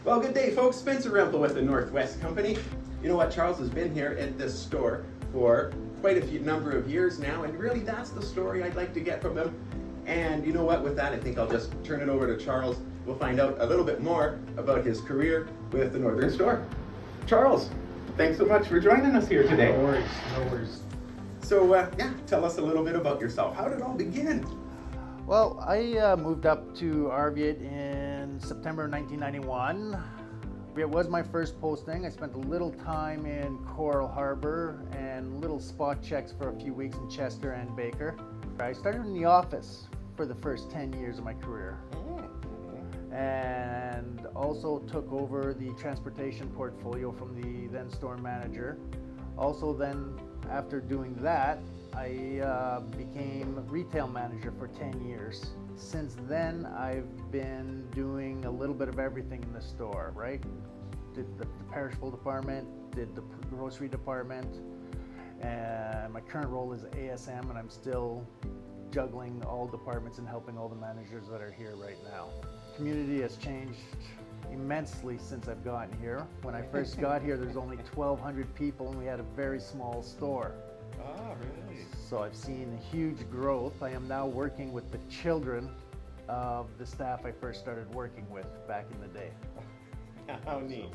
Well, good day, folks. Spencer Rempel with the Northwest Company. You know what? Charles has been here at this store for quite a number of years now, and really that's the story I'd like to get from him. And you know what? With that, I think I'll just turn it over to Charles. We'll find out a little bit more about his career with the Northern Store. Charles, thanks so much for joining us here today. No worries, no worries. So, tell us a little bit about yourself. How did it all begin? Well, I moved up to Arviat in September 1991. It was my first posting. I spent a little time in Coral Harbor and little spot checks for a few weeks in Chester and Baker. I started in the office for the first 10 years of my career. And also took over the transportation portfolio from the then store manager. Also then, after doing that, I became retail manager for 10 years. Since then, I've been doing a little bit of everything in the store, right? Did the perishable department, did the grocery department, and my current role is ASM, and I'm still juggling all departments and helping all the managers that are here right now. Community has changed immensely since I've gotten here. When I first got here, there's only 1,200 people and we had a very small store. Ah, really? So I've seen huge growth. I am now working with the children of the staff I first started working with back in the day. How neat.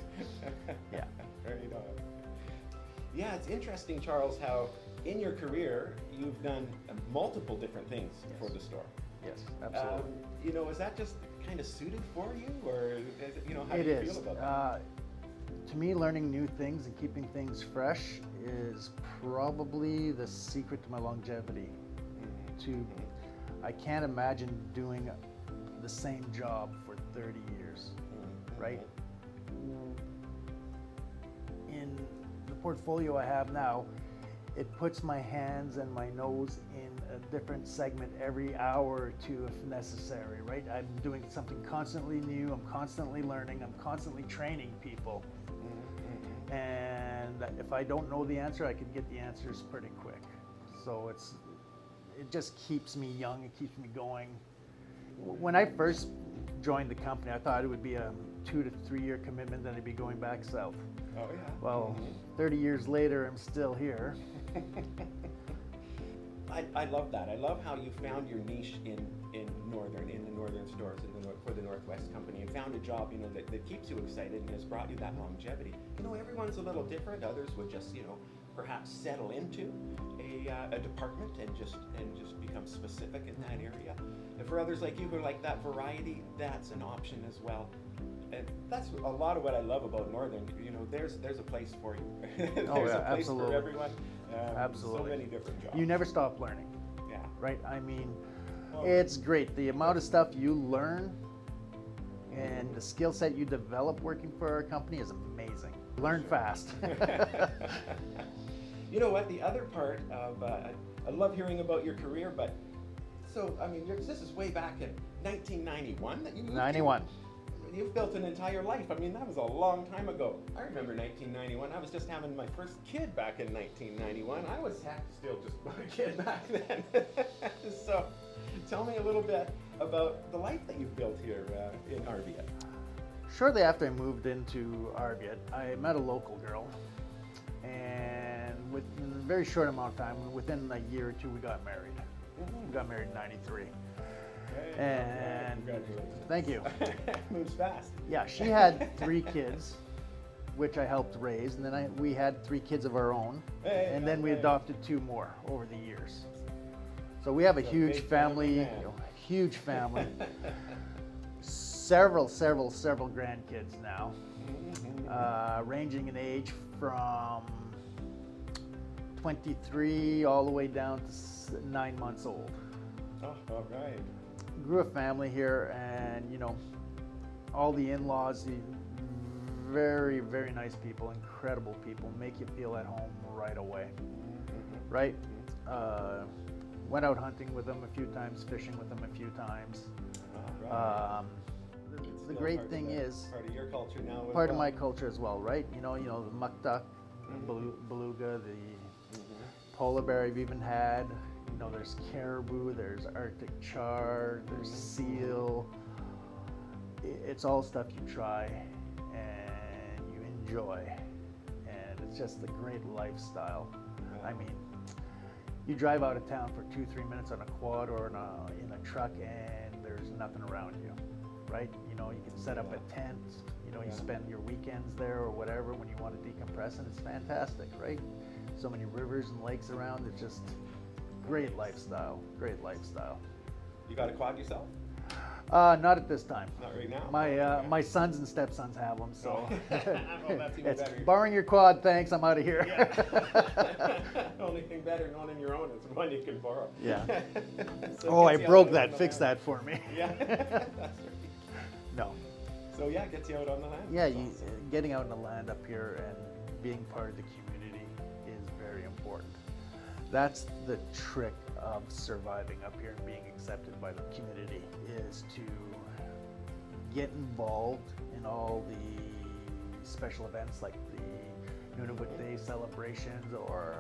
Yeah. Very nice. Yeah, it's interesting, Charles, how in your career you've done multiple different things for the store. Yes, absolutely. Is that just kind of suited for you, or is it, how do It you is. feel about that? To me, learning new things and keeping things fresh is probably the secret to my longevity. I can't imagine doing the same job for 30 years, right? In the portfolio I have now, it puts my hands and my nose in a different segment every hour or two if necessary, right? I'm doing something constantly new, I'm constantly learning, I'm constantly training people. And if I don't know the answer, I can get the answers pretty quick. So it just keeps me young, it keeps me going. When I first joined the company, I thought it would be a 2 to 3 year commitment, then I'd be going back south. Oh yeah. Well, 30 years later, I'm still here. I love that. I love how you found your niche in the northern stores for the Northwest Company, and found a job that keeps you excited and has brought you that longevity. Everyone's a little different. Others would just perhaps settle into a department and just become specific in that area. And for others like you who like that variety, that's an option as well. And that's a lot of what I love about Northern. There's a place for you. There's a place absolutely. for everyone. Absolutely. So many different jobs. You never stop learning. Yeah. Right? I mean, it's great. The amount of stuff you learn and the skill set you develop working for our company is amazing. Learn fast. You know what? The other part of I love hearing about your career, but this is way back in 1991 that you moved 91. Here? You've built an entire life. That was a long time ago. I remember 1991. I was just having my first kid back in 1991. I was still just a kid back then. So tell me a little bit about the life that you've built here in Arviat. Shortly after I moved into Arviat, I met a local girl. And within a very short amount of time, within a year or two, we got married. We got married in 93. And congratulations. Thank you. Moves fast. Yeah, she had 3 kids, which I helped raise, and then we had 3 kids of our own, and then we adopted 2 more over the years. So we have a huge family, huge family. Several grandkids now, ranging in age from 23 all the way down to 9 months old. Oh, all right. Grew a family here, and all the in-laws, very, very nice people, incredible people, make you feel at home right away, right? Went out hunting with them a few times, fishing with them a few times. Right. The great thing is part of your culture now. Part of my culture as well, right? The muck duck, beluga, the polar bear I've even had. There's caribou, there's Arctic char, there's seal. It's all stuff you try and you enjoy, and it's just a great lifestyle. I mean, you drive out of town for 2-3 minutes on a quad or in a truck, and there's nothing around you, right? You know, you can set up a tent, you know, you spend your weekends there or whatever when you want to decompress, and it's fantastic, right? So many rivers and lakes around. It's just great lifestyle, great lifestyle. You got a quad yourself? Not at this time. Not right now? My sons and stepsons have them, so Well, that's even it's better. borrowing your quad, thanks, I'm out of here. The only thing better than owning your own is one you can borrow. Yeah. So Oh, it I gets you broke out that. on the Fix land. that for me. Yeah, that's right. No. So yeah, it gets you out on the land. Yeah, That's awesome. getting out in the land up here and being part of the community is very important. That's the trick of surviving up here and being accepted by the community, is to get involved in all the special events like the Nunavut Day celebrations, or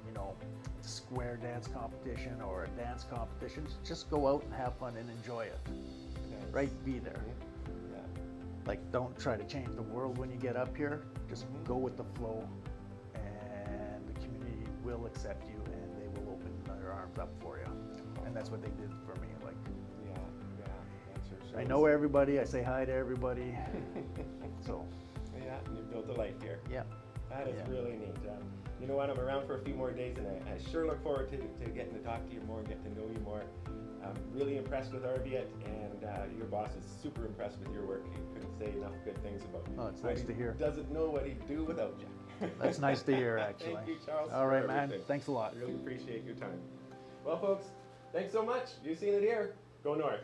you know, square dance competition or a dance competition. Just go out and have fun and enjoy it. Nice. Right? Be there. Yeah. Like, don't try to change the world when you get up here. Just go with the flow, and the community will accept you, and they will open their arms up for you. And that's what they did for me. Like, Yeah, that's for sure. I know everybody. I say hi to everybody. So, Yeah, and you built a life here. yeah. That is Yeah. really neat. You know what? I'm around for a few more days, and I sure look forward to getting to talk to you more and get to know you more. I'm really impressed with Arviat, and your boss is super impressed with your work. He couldn't say enough good things about you. Oh, it's But nice he to hear. Doesn't know what he'd do without you. That's nice to hear, actually. Thank you, Charles. All for right, man. everything. Thanks a lot. I really appreciate your time. Well, folks, thanks so much. You've seen it here. Go north.